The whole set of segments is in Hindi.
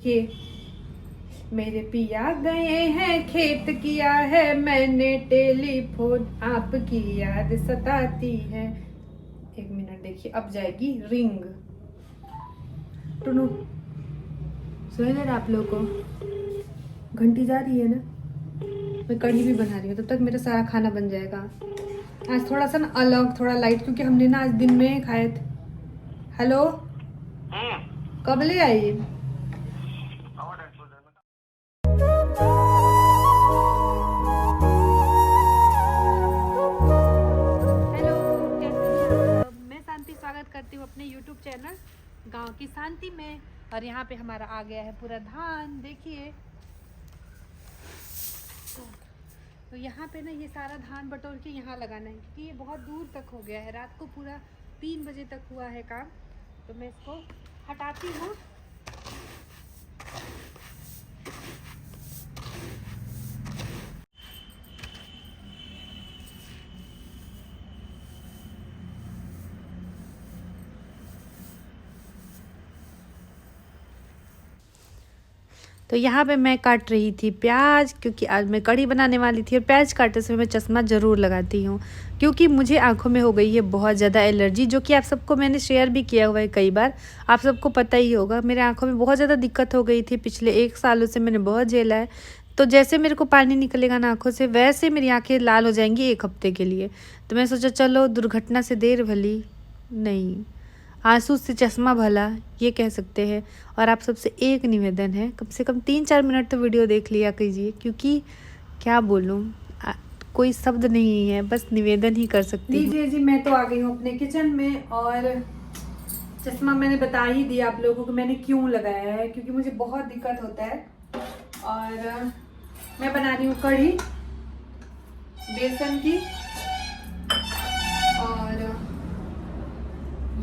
ये मेरे पिया गए हैं खेत, किया है मैंने टेलीफोन, आपकी याद सताती है। 1 मिनट देखिए, अब जाएगी रिंग। टुनु सुन रहे आप लोग को, घंटी जा रही है ना। मैं कढ़ी भी बना रही हूँ, तब तक मेरा सारा खाना बन जाएगा। आज थोड़ा सा ना अलग, थोड़ा लाइट, क्योंकि हमने ना आज दिन में खाए थे। हेलो, कब ले आई? स्वागत करती हूँ अपने YouTube चैनल गांव की शांति में। और यहाँ पे हमारा आ गया है पूरा धान, देखिए। तो यहाँ पे ना ये सारा धान बटोर के यहाँ लगाना है, क्योंकि ये बहुत दूर तक हो गया है। रात को पूरा 3 बजे तक हुआ है काम, तो मैं इसको हटाती हूँ। तो यहाँ पे मैं काट रही थी प्याज, क्योंकि आज मैं कढ़ी बनाने वाली थी। और प्याज काटते समय मैं चश्मा ज़रूर लगाती हूँ, क्योंकि मुझे आंखों में हो गई है बहुत ज़्यादा एलर्जी, जो कि आप सबको मैंने शेयर भी किया हुआ है कई बार। आप सबको पता ही होगा, मेरे आंखों में बहुत ज़्यादा दिक्कत हो गई थी। पिछले 1 सालों से मैंने बहुत झेला है। तो जैसे मेरे को पानी निकलेगा ना आँखों से, वैसे मेरी आँखें लाल हो जाएंगी 1 हफ्ते के लिए। तो मैं सोचा चलो दुर्घटना से देर भली नहीं, आंसू से चश्मा भला, ये कह सकते हैं। और आप सबसे एक निवेदन है, कम से कम 3-4 मिनट तो वीडियो देख लिया कीजिए, क्योंकि क्या बोलूँ, कोई शब्द नहीं है, बस निवेदन ही कर सकती हूँ। लीजिए जी, मैं तो आ गई हूँ अपने किचन में। और चश्मा मैंने बता ही दिया आप लोगों को मैंने क्यों लगाया है, क्योंकि मुझे बहुत दिक्कत होता है। और मैं बना रही हूँ कढ़ी बेसन की, और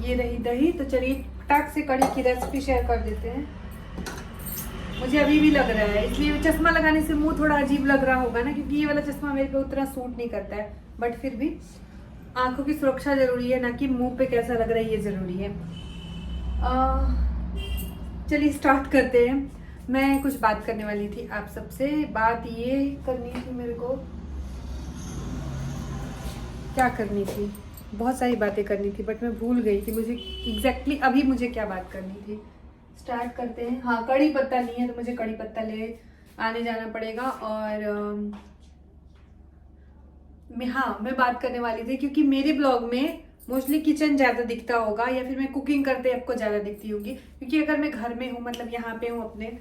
ये रही दही। तो चलिए फटाक से कढ़ी की रेसिपी शेयर कर देते हैं। मुझे अभी भी लग रहा है, इसलिए चश्मा लगाने से मुंह थोड़ा अजीब लग रहा होगा ना, क्योंकि ये वाला चश्मा मेरे पे उतना सूट नहीं करता है। बट फिर भी आंखों की सुरक्षा जरूरी है, ना कि मुंह पे कैसा लग रहा है ये जरूरी है। चलिए स्टार्ट करते हैं। मैं कुछ बात करने वाली थी आप सबसे। बात ये करनी थी मेरे को, क्या करनी थी, बहुत सारी बातें करनी थी, बट मैं भूल गई कि मुझे एग्जैक्टली अभी मुझे क्या बात करनी थी। स्टार्ट करते हैं। हाँ, कड़ी पत्ता नहीं है, तो मुझे कड़ी पत्ता ले आने जाना पड़ेगा। और मैं बात करने वाली थी, क्योंकि मेरे ब्लॉग में मोस्टली किचन ज़्यादा दिखता होगा, या फिर मैं कुकिंग करते आपको ज़्यादा दिखती होगी। क्योंकि अगर मैं घर में हूँ, मतलब यहाँ पे हूँ अपने,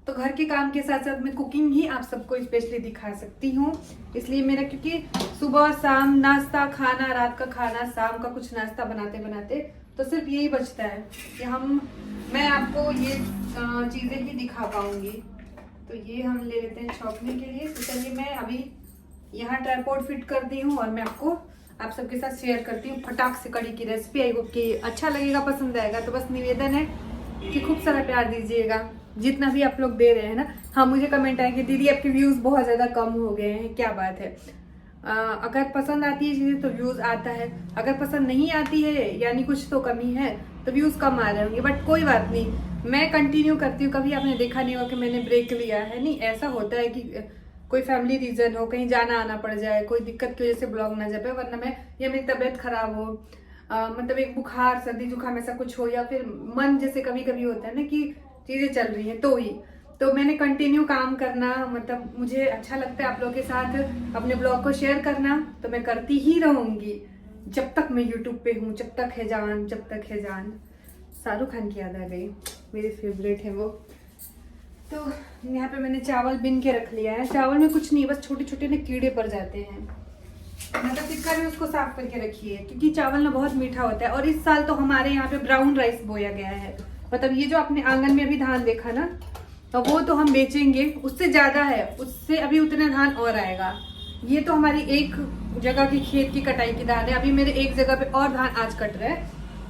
तो घर के काम के साथ साथ मैं कुकिंग ही आप सबको स्पेशली दिखा सकती हूँ। इसलिए मेरा, क्योंकि सुबह शाम नाश्ता खाना, रात का खाना, शाम का कुछ नाश्ता बनाते बनाते तो सिर्फ यही बचता है कि मैं आपको ये चीज़ें ही दिखा पाऊंगी। तो ये हम ले लेते हैं छौंकने के लिए। तो चलिए मैं अभी यहाँ ट्राइपॉड फिट करती हूँ, और मैं आप सबके साथ शेयर करती हूँ फटाक से कढ़ी की रेसिपी। आई होप कि अच्छा लगेगा, पसंद आएगा। तो बस निवेदन है कि खूब सारा प्यार दीजिएगा, जितना भी आप लोग दे रहे हैं ना। हाँ, मुझे कमेंट आए कि दीदी आपके व्यूज़ बहुत ज़्यादा कम हो गए हैं, क्या बात है। अगर पसंद आती है चीज़ें तो व्यूज़ आता है, अगर पसंद नहीं आती है यानी कुछ तो कमी है, तो व्यूज़ कम आ रहे होंगे। बट कोई बात नहीं, मैं कंटिन्यू करती हूँ। कभी आपने देखा नहीं होगा कि मैंने ब्रेक लिया है, नहीं। ऐसा होता है कि कोई फैमिली रीज़न हो, कहीं जाना आना पड़ जाए, कोई दिक्कत की वजह से ब्लॉग ना जा पाए, वरना या मेरी तबीयत खराब हो, मतलब एक बुखार सर्दी जुकाम ऐसा कुछ हो, या फिर मन जैसे कभी कभी होता है ना कि चीज़ें चल रही हैं, तो मैंने कंटिन्यू काम करना, मतलब मुझे अच्छा लगता है आप लोगों के साथ अपने ब्लॉग को शेयर करना। तो मैं करती ही रहूंगी जब तक मैं यूट्यूब पे हूँ। जब तक है जान, जब तक है जान। शाहरुख खान की याद आ गई, मेरे फेवरेट है वो। तो यहाँ पे मैंने चावल बिन के रख लिया है। चावल में कुछ नहीं, बस छोटे छोटे ना कीड़े पड़ जाते हैं, मतलब टिक्कर में उसको साफ करके रखिए, क्योंकि चावल ना बहुत मीठा होता है। और इस साल तो हमारे यहाँ पे ब्राउन राइस बोया गया है, मतलब ये जो आपने आंगन में अभी धान देखा ना, तो वो तो हम बेचेंगे, उससे ज्यादा है, उससे अभी उतना धान और आएगा। ये तो हमारी एक जगह की खेत की कटाई की धान है। अभी मेरे एक जगह पे और धान आज कट रहा है,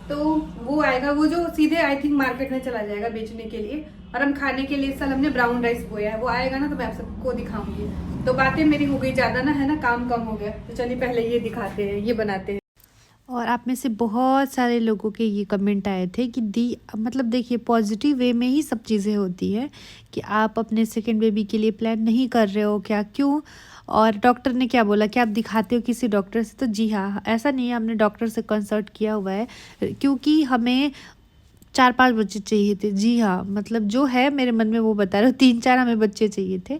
तो वो आएगा, वो जो सीधे आई थिंक मार्केट में चला जाएगा बेचने के लिए। और हम खाने के लिए इस साल हमने ब्राउन राइस बोया है, वो आएगा ना तो मैं आप सबको दिखाऊंगी। तो बातें मेरी हो गई ज्यादा ना, है ना, काम कम हो गया। तो चलिए पहले ये दिखाते हैं, ये बनाते हैं। और आप में से बहुत सारे लोगों के ये कमेंट आए थे कि दी मतलब देखिए पॉजिटिव वे में ही सब चीज़ें होती हैं कि आप अपने सेकंड बेबी के लिए प्लान नहीं कर रहे हो क्या, क्यों, और डॉक्टर ने क्या बोला कि आप दिखाते हो किसी डॉक्टर से। तो जी हाँ, ऐसा नहीं है, हमने डॉक्टर से कंसल्ट किया हुआ है क्योंकि हमें 4-5 बच्चे चाहिए थे। जी हाँ, मतलब जो है मेरे मन में वो बता रहे हो, 3-4 हमें बच्चे चाहिए थे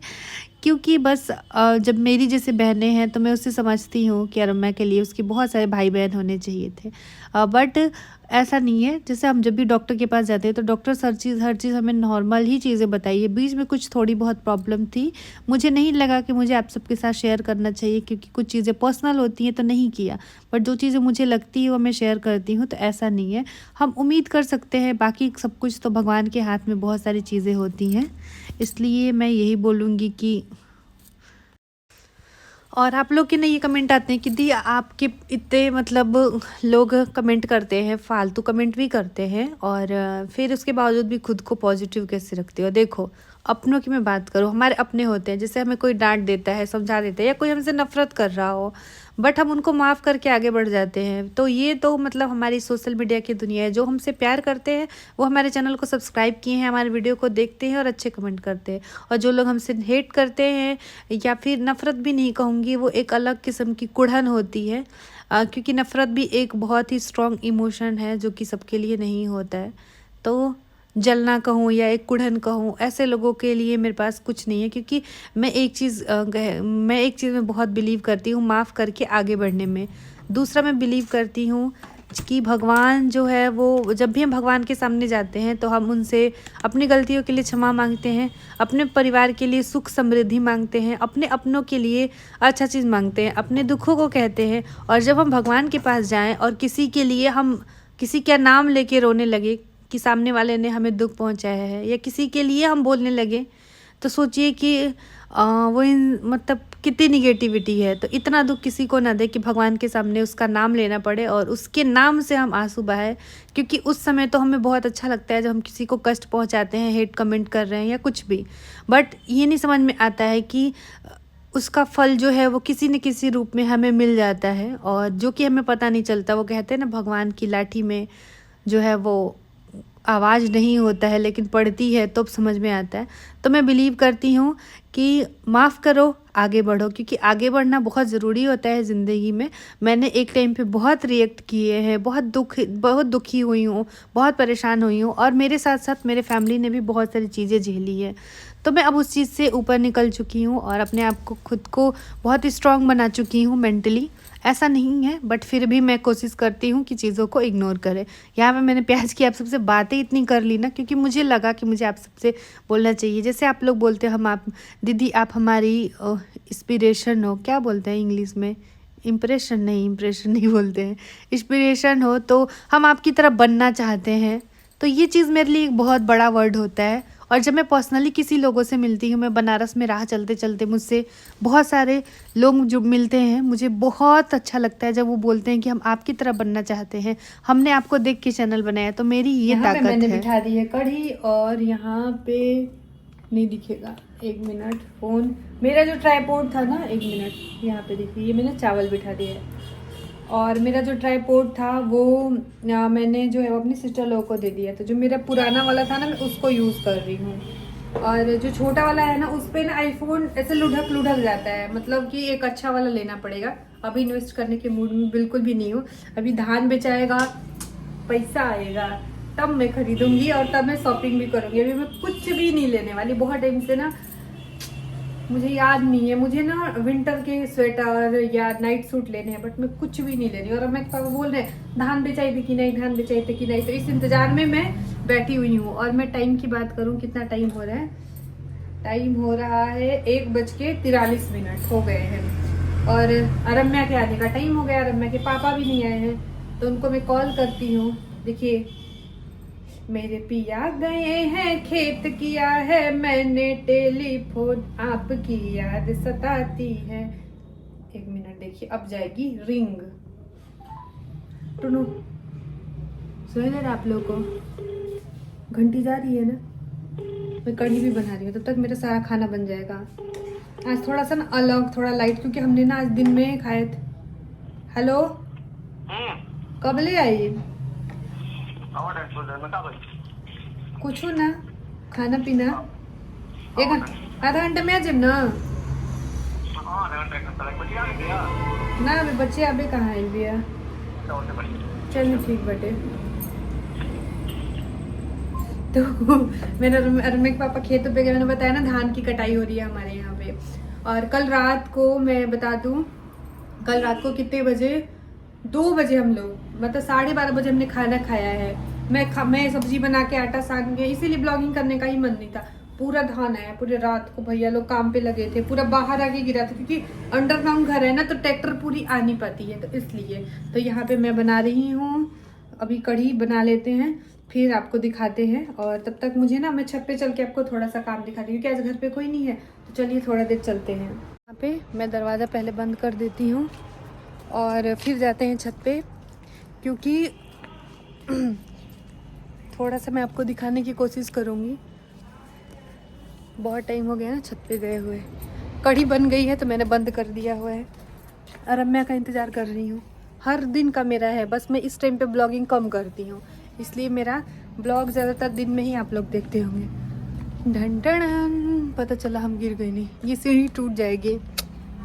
क्योंकि बस जब मेरी जैसे बहनें हैं तो मैं उससे समझती हूँ कि अरम्या के लिए उसके बहुत सारे भाई बहन होने चाहिए थे। बट ऐसा नहीं है, जैसे हम जब भी डॉक्टर के पास जाते हैं तो डॉक्टर हर चीज़ हमें नॉर्मल ही चीज़ें बताई है। बीच में कुछ थोड़ी बहुत प्रॉब्लम थी, मुझे नहीं लगा कि मुझे आप सबके साथ शेयर करना चाहिए क्योंकि कुछ चीज़ें पर्सनल होती हैं तो नहीं किया, बट जो चीज़ें मुझे लगती है वो मैं शेयर करती हूँ। तो ऐसा नहीं है, हम उम्मीद कर सकते हैं, बाकी सब कुछ तो भगवान के हाथ में बहुत सारी चीज़ें होती हैं। इसलिए मैं यही बोलूँगी कि और आप लोग के ना ये कमेंट आते हैं कि दी आपके इतने मतलब लोग कमेंट करते हैं, फालतू कमेंट भी करते हैं और फिर उसके बावजूद भी खुद को पॉजिटिव कैसे रखते हो। देखो अपनों की मैं बात करूँ, हमारे अपने होते हैं, जैसे हमें कोई डांट देता है, समझा देता है या कोई हमसे नफरत कर रहा हो, बट हम उनको माफ़ करके आगे बढ़ जाते हैं। तो ये तो मतलब हमारी सोशल मीडिया की दुनिया है। जो हमसे प्यार करते हैं वो हमारे चैनल को सब्सक्राइब किए हैं, हमारे वीडियो को देखते हैं और अच्छे कमेंट करते हैं, और जो लोग हमसे हेट करते हैं या फिर नफ़रत भी नहीं कहूँगी, वो एक अलग किस्म की कुढ़न होती है, क्योंकि नफ़रत भी एक बहुत ही स्ट्रॉन्ग इमोशन है जो कि सबके लिए नहीं होता है। तो जलना कहूँ या एक कुढ़न कहूँ, ऐसे लोगों के लिए मेरे पास कुछ नहीं है, क्योंकि मैं एक चीज़ में बहुत बिलीव करती हूँ, माफ़ करके आगे बढ़ने में। दूसरा मैं बिलीव करती हूँ कि भगवान जो है वो, जब भी हम भगवान के सामने जाते हैं तो हम उनसे अपनी गलतियों के लिए क्षमा मांगते हैं, अपने परिवार के लिए सुख समृद्धि मांगते हैं, अपने अपनों के लिए अच्छा चीज़ मांगते हैं, अपने दुखों को कहते हैं। और जब हम भगवान के पास जाएं और किसी के लिए हम किसी का नाम लेके रोने लगे कि सामने वाले ने हमें दुख पहुंचाया है, या किसी के लिए हम बोलने लगे, तो सोचिए कि मतलब कितनी निगेटिविटी है। तो इतना दुख किसी को ना दे कि भगवान के सामने उसका नाम लेना पड़े और उसके नाम से हम आंसू बहाए, क्योंकि उस समय तो हमें बहुत अच्छा लगता है जब हम किसी को कष्ट पहुंचाते हैं, हेट कमेंट कर रहे हैं या कुछ भी, बट ये नहीं समझ में आता है कि उसका फल जो है वो किसी न किसी रूप में हमें मिल जाता है, और जो कि हमें पता नहीं चलता। वो कहते हैं ना, भगवान की लाठी में जो है वो आवाज़ नहीं होता है, लेकिन पड़ती है तो समझ में आता है। तो मैं बिलीव करती हूँ कि माफ़ करो, आगे बढ़ो, क्योंकि आगे बढ़ना बहुत ज़रूरी होता है ज़िंदगी में। मैंने एक टाइम पे बहुत रिएक्ट किए हैं, बहुत दुखी हुई हूँ, बहुत परेशान हुई हूँ, और मेरे साथ साथ मेरे फैमिली ने भी बहुत सारी चीज़ें झेली है। तो मैं अब उस चीज़ से ऊपर निकल चुकी हूँ और अपने आप को खुद को बहुत ही स्ट्रॉन्ग बना चुकी हूँ मेंटली। ऐसा नहीं है, बट फिर भी मैं कोशिश करती हूँ कि चीज़ों को इग्नोर करें। यहाँ पे मैंने प्याज की आप सबसे बातें इतनी कर ली ना, क्योंकि मुझे लगा कि मुझे आप सबसे बोलना चाहिए। जैसे आप लोग बोलते हो, दीदी आप हमारी इंस्पिरेशन हो, क्या बोलते हैं इंग्लिश में, इम्प्रेशन नहीं बोलते हैं, इंस्पिरेशन हो, तो हम आपकी तरह बनना चाहते हैं। तो ये चीज़ मेरे लिए एक बहुत बड़ा वर्ड होता है। और जब मैं पर्सनली किसी लोगों से मिलती हूँ, मैं बनारस में राह चलते चलते मुझसे बहुत सारे लोग जो मिलते हैं, मुझे बहुत अच्छा लगता है जब वो बोलते हैं कि हम आपकी तरह बनना चाहते हैं, हमने आपको देख के चैनल बनाया। तो मेरी ये ताकत है। मैंने बिठा दी है कढ़ी, और यहाँ पे नहीं दिखेगा, 1 मिनट, फ़ोन मेरा जो ट्राइपॉड था ना, 1 मिनट, यहाँ पे देखिए, ये मैंने चावल बिठा दिया है। और मेरा जो ट्राइपॉड था वो मैंने जो है वो अपनी सिस्टर लोगों को दे दिया। तो जो मेरा पुराना वाला था ना, मैं उसको यूज़ कर रही हूँ। और जो छोटा वाला है ना, उस पर ना आईफोन ऐसे लुढ़क जाता है, मतलब कि एक अच्छा वाला लेना पड़ेगा। अभी इन्वेस्ट करने के मूड में बिल्कुल भी नहीं हूँ। अभी धान बेचाएगा, पैसा आएगा, तब मैं खरीदूंगी और तब मैं शॉपिंग भी करूंगी। अभी मैं कुछ भी नहीं लेने वाली। बहुत टाइम से ना, मुझे याद नहीं है, मुझे ना विंटर के स्वेटर या नाइट सूट लेने हैं, बट मैं कुछ भी नहीं ले रही। और मैं पापा बोल रहे हैं धान बेचाई थी कि नहीं, धान बेचाई थी कि नहीं, तो इस इंतजार में मैं बैठी हुई हूँ। और मैं टाइम की बात करूँ, कितना टाइम हो रहा है, टाइम हो रहा है 1:43 हो गए हैं। और अरम्या के आने का टाइम हो गया, अरम्या के पापा भी नहीं आए हैं, तो उनको मैं कॉल करती हूँ। देखिए, मेरे पिया गए हैं खेत, किया है मैंने टेलीफोन, आपकी याद सताती है। 1 मिनट, देखिए अब जाएगी रिंग। टुनु, सुन रहे आप लोग को, घंटी जा रही है ना। मैं कढ़ी भी बना रही हूँ, तब तक मेरा सारा खाना बन जाएगा। आज थोड़ा सा ना अलग, थोड़ा लाइट, क्योंकि हमने ना आज दिन में खाए थे। हेलो, कब ले आई? कुछ ना खाना पीना एक आधा घंटे में आ जाए ना। ना अभी बच्चे अभी कहाँ आए भैया। चलिए ठीक बटे। तो मेरे अरमे के पापा खेतों पे गए, मैंने बताया ना धान की कटाई हो रही है हमारे यहाँ पे। और कल रात को मैं बता दूं, कल रात को कितने बजे, 2 बजे हम लोग मतलब 12:30 बजे हमने खाना खाया है। मैं सब्जी बना के आटा सान के, इसीलिए ब्लॉगिंग करने का ही मन नहीं था। पूरा धान आया पूरे रात को, भैया लोग काम पे लगे थे, पूरा बाहर आके गिरा था क्योंकि अंडरग्राउंड घर है ना, तो ट्रैक्टर पूरी आ नहीं पाती है, तो इसलिए। तो यहाँ पे मैं बना रही हूँ, अभी कढ़ी बना लेते हैं फिर आपको दिखाते हैं। और तब तक मुझे ना, मैं छत पे चल के आपको थोड़ा सा काम दिखाती हूँ क्योंकि आज घर पे कोई नहीं है। तो चलिए थोड़ा देर चलते हैं। यहाँ पे मैं दरवाज़ा पहले बंद कर देती हूँ और फिर जाते हैं छत पे, क्योंकि थोड़ा सा मैं आपको दिखाने की कोशिश करूँगी। बहुत टाइम हो गया ना छत पे गए हुए। कढ़ी बन गई है तो मैंने बंद कर दिया हुआ है और अब मैं का इंतज़ार कर रही हूँ। हर दिन का मेरा है, बस मैं इस टाइम पे ब्लॉगिंग कम करती हूँ, इसलिए मेरा ब्लॉग ज़्यादातर दिन में ही आप लोग देखते होंगे। ढन ढन, पता चला हम गिर गए। नहीं, ये सीढ़ी टूट जाएगी,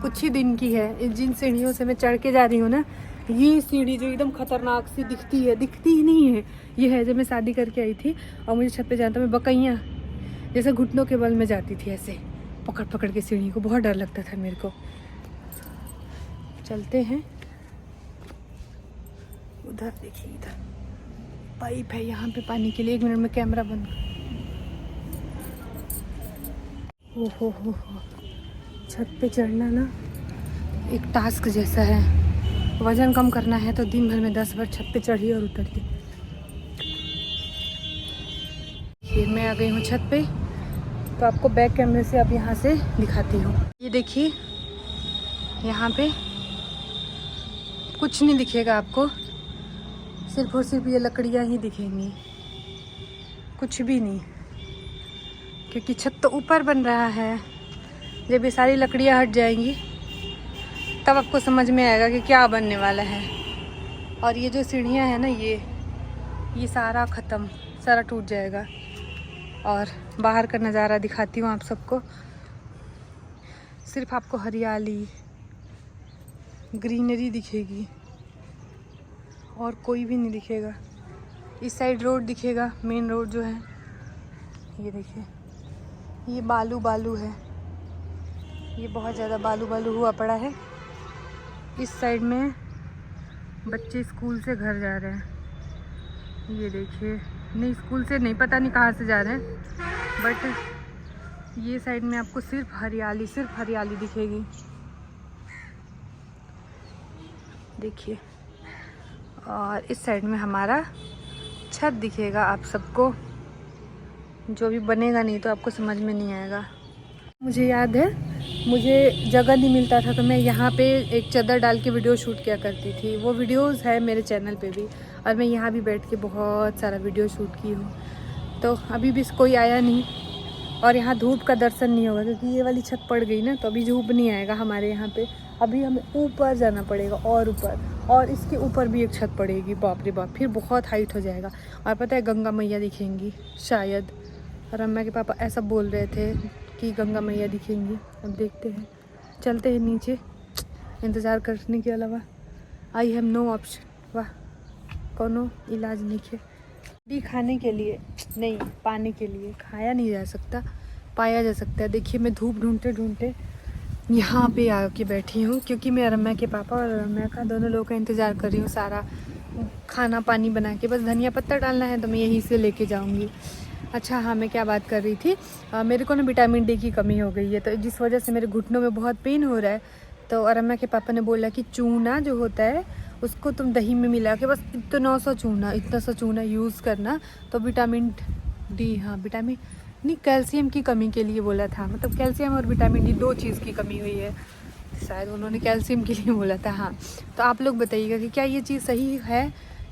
कुछ ही दिन की है। जिन सीढ़ियों से मैं चढ़ के जा रही हूँ ना, ये सीढ़ी जो एकदम खतरनाक सी दिखती है, दिखती ही नहीं है, ये है जब मैं शादी करके आई थी और मुझे छत पे जाना था, मैं बकैया जैसे घुटनों के बल में जाती थी, ऐसे पकड़ पकड़ के सीढ़ी को, बहुत डर लगता था मेरे को। चलते हैं, उधर देखिए, इधर पाइप है यहाँ पे पानी के लिए। 1 मिनट में कैमरा बंद। हो, छत पे चढ़ना ना एक टास्क जैसा है। वजन कम करना है तो दिन भर में 10 बार छत पे चढ़ी और उतरती। फिर मैं आ गई हूँ छत पे, तो आपको बैक कैमरे से अब यहाँ से दिखाती हूँ। ये देखिए, यहाँ पे कुछ नहीं दिखेगा आपको, सिर्फ और सिर्फ ये लकड़ियाँ ही दिखेंगी, कुछ भी नहीं, क्योंकि छत तो ऊपर बन रहा है। जब ये सारी लकड़ियाँ हट जाएंगी तब आपको समझ में आएगा कि क्या बनने वाला है। और ये जो सीढ़ियाँ हैं ना, ये सारा ख़त्म, सारा टूट जाएगा। और बाहर का नज़ारा दिखाती हूँ आप सबको, सिर्फ आपको हरियाली, ग्रीनरी दिखेगी और कोई भी नहीं दिखेगा। इस साइड रोड दिखेगा, मेन रोड जो है, ये देखिए, ये बालू है, ये बहुत ज़्यादा बालू हुआ पड़ा है। इस साइड में बच्चे स्कूल से घर जा रहे हैं, ये देखिए, नहीं स्कूल से नहीं, पता नहीं कहाँ से जा रहे हैं, बट ये साइड में आपको सिर्फ हरियाली दिखेगी, देखिए। और इस साइड में हमारा छत दिखेगा आप सबको, जो भी बनेगा नहीं तो आपको समझ में नहीं आएगा। मुझे याद है, मुझे जगह नहीं मिलता था तो मैं यहाँ पे एक चादर डाल के वीडियो शूट किया करती थी। वो वीडियोस है मेरे चैनल पे भी, और मैं यहाँ भी बैठ के बहुत सारा वीडियो शूट की हूँ। तो अभी भी कोई आया नहीं, और यहाँ धूप का दर्शन नहीं होगा क्योंकि ये वाली छत पड़ गई ना, तो अभी धूप नहीं आएगा हमारे यहाँ पे। अभी हमें ऊपर जाना पड़ेगा और ऊपर, और इसके ऊपर भी एक छत पड़ेगी, बाप रे बाप, फिर बहुत हाइट हो जाएगा। और पता है, गंगा मैया दिखेंगी शायद, और अम्मा के पापा ऐसा बोल रहे थे कि गंगा मैया दिखेंगी। अब देखते हैं, चलते हैं नीचे। इंतज़ार करने के अलावा आई हैव नो ऑप्शन, वाह, कोनो इलाज नहीं है। भी खाने के लिए नहीं, पाने के लिए खाया नहीं जा सकता, पाया जा सकता है। देखिए, मैं धूप ढूंढते यहाँ पे आके बैठी हूँ क्योंकि मैं रम्या के पापा और रम्या का दोनों लोगों का इंतज़ार कर रही हूँ। सारा खाना पानी बना के, बस धनिया पत्ता डालना है तो मैं यहीं से लेके जाऊँगी। अच्छा हाँ, मैं क्या बात कर रही थी, मेरे को ना विटामिन डी की कमी हो गई है, तो जिस वजह से मेरे घुटनों में बहुत पेन हो रहा है। तो रम्या के पापा ने बोला कि चूना जो होता है उसको तुम दही में मिला के बस इतना सा चूना यूज़ करना, तो विटामिन डी, हाँ विटामिन नहीं, कैल्शियम की कमी के लिए बोला था। मतलब कैल्शियम और विटामिन डी 2 चीज़ की कमी हुई है, शायद उन्होंने कैल्शियम के लिए बोला था। हाँ, तो आप लोग बताइएगा कि क्या ये चीज़ सही है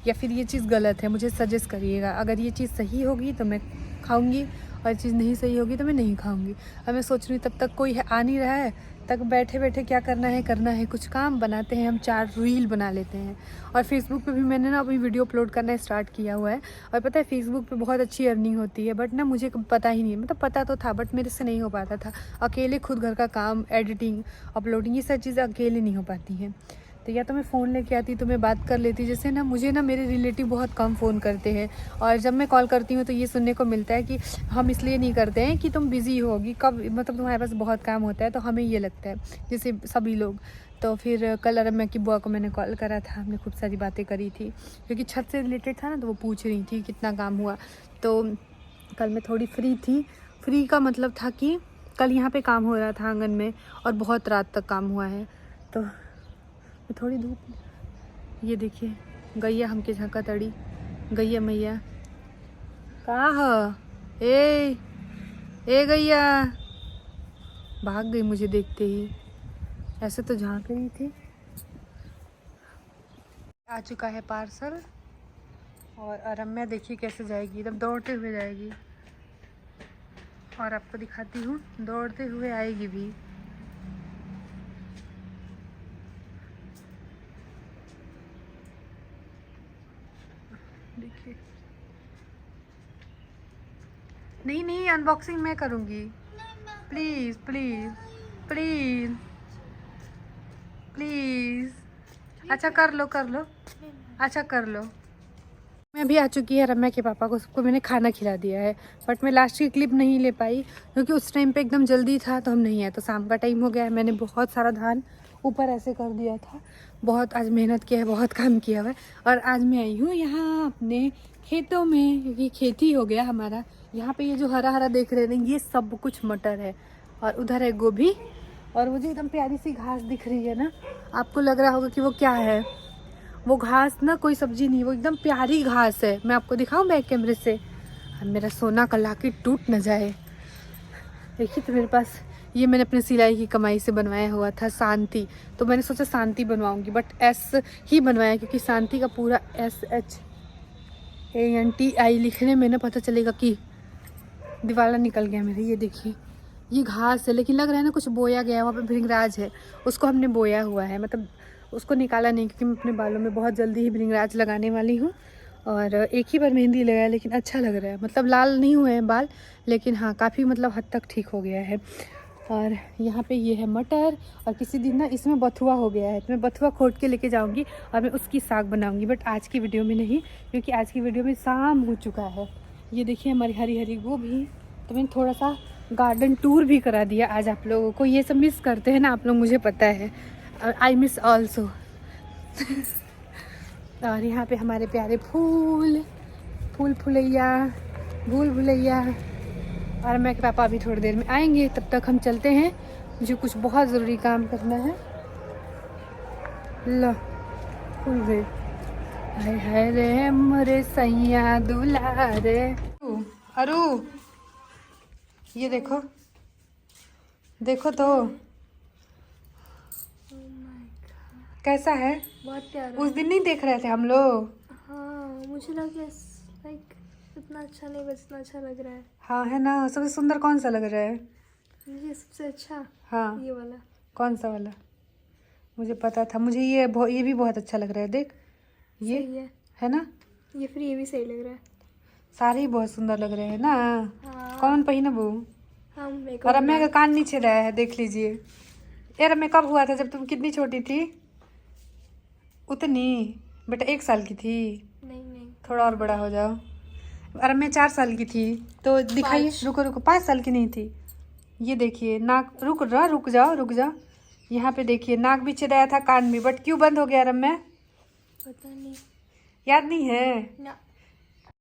या फिर ये चीज़ गलत है, मुझे सजेस्ट करिएगा। अगर ये चीज़ सही होगी तो मैं खाऊंगी, और चीज़ नहीं सही होगी तो मैं नहीं खाऊंगी। अब मैं सोच रही हूँ तब तक कोई आ नहीं रहा है, तक बैठे बैठे क्या करना है कुछ काम बनाते हैं, हम 4 रील बना लेते हैं। और फेसबुक पे भी मैंने ना अभी वीडियो अपलोड करना स्टार्ट किया हुआ है। और पता है फेसबुक पे बहुत अच्छी अर्निंग होती है, बट ना मुझे पता ही नहीं है, मतलब पता तो था बट मेरे से नहीं हो पाता था। अकेले खुद घर का काम, एडिटिंग, अपलोडिंग, ये सब चीज़ें अकेले नहीं हो पाती हैं। तो या तो मैं फ़ोन लेके आती तो मैं बात कर लेती। जैसे ना मुझे ना मेरे रिलेटिव बहुत कम फ़ोन करते हैं, और जब मैं कॉल करती हूँ तो ये सुनने को मिलता है कि हम इसलिए नहीं करते हैं कि तुम बिज़ी होगी, कब मतलब तुम्हारे पास बहुत काम होता है, तो हमें ये लगता है जैसे सभी लोग। तो फिर कल रम्या की बुआ को मैंने कॉल करा था, हमने खूब सारी बातें करी थी क्योंकि छत से रिलेटेड था ना, तो वो पूछ रही थी कितना काम हुआ। तो कल मैं थोड़ी फ्री थी। फ्री का मतलब था कि कल यहाँ पे काम हो रहा था आंगन में और बहुत रात तक काम हुआ है। तो थोड़ी धूप, ये देखिए गैया हमके झाँका तड़ी, गैया मैया कहाँ है? ए गैया भाग गई मुझे देखते ही, ऐसे तो झाँक रही थी। आ चुका है पार्सल, और रम्या देखिए कैसे जाएगी, एकदम दौड़ते हुए जाएगी। और आपको दिखाती हूँ दौड़ते हुए आएगी भी। देखिए, नहीं अनबॉक्सिंग मैं करूँगी। Please please please please. अच्छा कर लो अच्छा कर लो। मैं भी आ चुकी है, रम्या के पापा को सबको मैंने खाना खिला दिया है, बट मैं लास्ट की क्लिप नहीं ले पाई क्योंकि उस टाइम पे एकदम जल्दी था तो हम नहीं आए। तो शाम का टाइम हो गया है, मैंने बहुत सारा धान ऊपर ऐसे कर दिया था, बहुत आज मेहनत किया है, बहुत काम किया हुआ है। और आज मैं आई हूँ यहाँ अपने खेतों में, क्योंकि खेती हो गया हमारा। यहाँ पे ये जो हरा हरा देख रहे हैं ये सब कुछ मटर है, और उधर है गोभी, और वो जो एकदम प्यारी सी घास दिख रही है ना, आपको लग रहा होगा कि वो क्या है। वो घास ना कोई सब्जी नहीं, वो एकदम प्यारी घास है। मैं आपको दिखाऊं बैक कैमरे से, अब मेरा सोना का लॉकेट टूट न जाए। देखिए, तो मेरे पास ये मैंने अपने सिलाई की कमाई से बनवाया हुआ था शांति, तो मैंने सोचा शांति बनवाऊंगी, बट एस ही बनवाया क्योंकि शांति का पूरा SHANTI लिखने में ना पता चलेगा कि दिवाला निकल गया मेरे। ये देखिए ये घास है, लेकिन लग रहा है ना कुछ बोया गया है, वहाँ पे भृंगराज है, उसको हमने बोया हुआ है, मतलब उसको निकाला नहीं क्योंकि मैं अपने बालों में बहुत जल्दी ही भृंगराज लगाने वाली हूँ। और एक ही बार मेहंदी लगाया, लेकिन अच्छा लग रहा है, मतलब लाल नहीं हुए हैं बाल, लेकिन हाँ काफ़ी मतलब हद तक ठीक हो गया है। और यहाँ पे ये है मटर, और किसी दिन ना इसमें बथुआ हो गया है, तो मैं बथुआ खोट के लेके जाऊँगी और मैं उसकी साग बनाऊँगी, बट आज की वीडियो में नहीं, क्योंकि आज की वीडियो में शाम हो चुका है। ये देखिए हमारी हरी हरी गोभी। तो मैंने थोड़ा सा गार्डन टूर भी करा दिया आज आप लोगों को। ये सब मिस करते हैं ना आप लोग, मुझे पता है, आई मिस ऑल्सो। और यहाँ पे हमारे प्यारे फूल फुलैया, भूल भुलैया। और मैं के पापा अभी थोड़ी देर में आएंगे, तब तक हम चलते हैं, मुझे कुछ बहुत ज़रूरी काम करना है। लो फूल गए, हाय हाय रे मोरे सैया दुलारे। अरु ये देखो देखो तो कैसा है, बहुत प्यारा। उस दिन नहीं देख रहे थे हम लोग? हाँ मुझे लगा लाइक इतना अच्छा नहीं, बस इतना अच्छा लग रहा है। हाँ है ना, सबसे सुंदर कौन सा लग रहा है? मुझे सबसे अच्छा हाँ ये वाला। कौन सा वाला? मुझे पता था, मुझे ये भी बहुत अच्छा लग रहा है। देख ये सही है ना, ये फिर ये भी सही लग रहा है। सारे ही बहुत सुंदर लग रहे हैं ना। हाँ। कौन पहनबू? हम और रम्या का कान नीचे रहा है, देख लीजिए। ये रम्या कब हुआ था, जब तुम कितनी छोटी थी? उतनी बेटा 1 साल की थी? नहीं थोड़ा और बड़ा हो जाओ। और मैं 4 साल की थी, तो दिखाइए। रुको 5 साल की नहीं थी। ये देखिए नाक, रुक जाओ। यहाँ पे देखिए नाक भी चिराया था, कान भी, बट क्यों बंद हो गया रम्या? पता नहीं, याद नहीं है ना।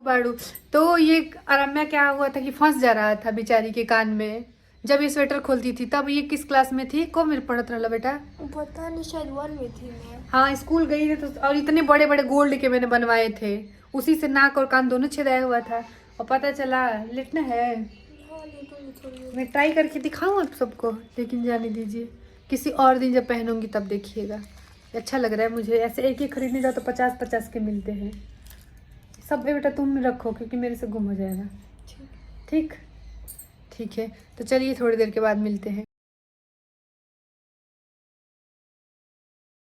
बाड़ू। तो ये रम्या क्या हुआ था कि फंस जा रहा था बेचारी के कान में, जब ये स्वेटर खोलती थी तब। ये किस क्लास में थी, को मेरे पढ़त रहा बेटा? पता नहीं, शायद 1 में थी मैं। हाँ स्कूल गई थी तो, और इतने बड़े बड़े गोल्ड के मैंने बनवाए थे, उसी से नाक और कान दोनों छिदाया हुआ था, और पता चला लेटना है। हाँ लेटूंगी थोड़ी देर। मैं ट्राई करके दिखाऊं आप सबको, लेकिन जाने दीजिए, किसी और दिन जब पहनूंगी तब देखिएगा। अच्छा लग रहा है मुझे, ऐसे एक ही खरीदने जाओ तो 50-50 के मिलते हैं। सब बेटा तुम रखो क्योंकि मेरे से गुम हो जाएगा। ठीक, ठीक है, तो चलिए थोड़ी देर के बाद मिलते हैं।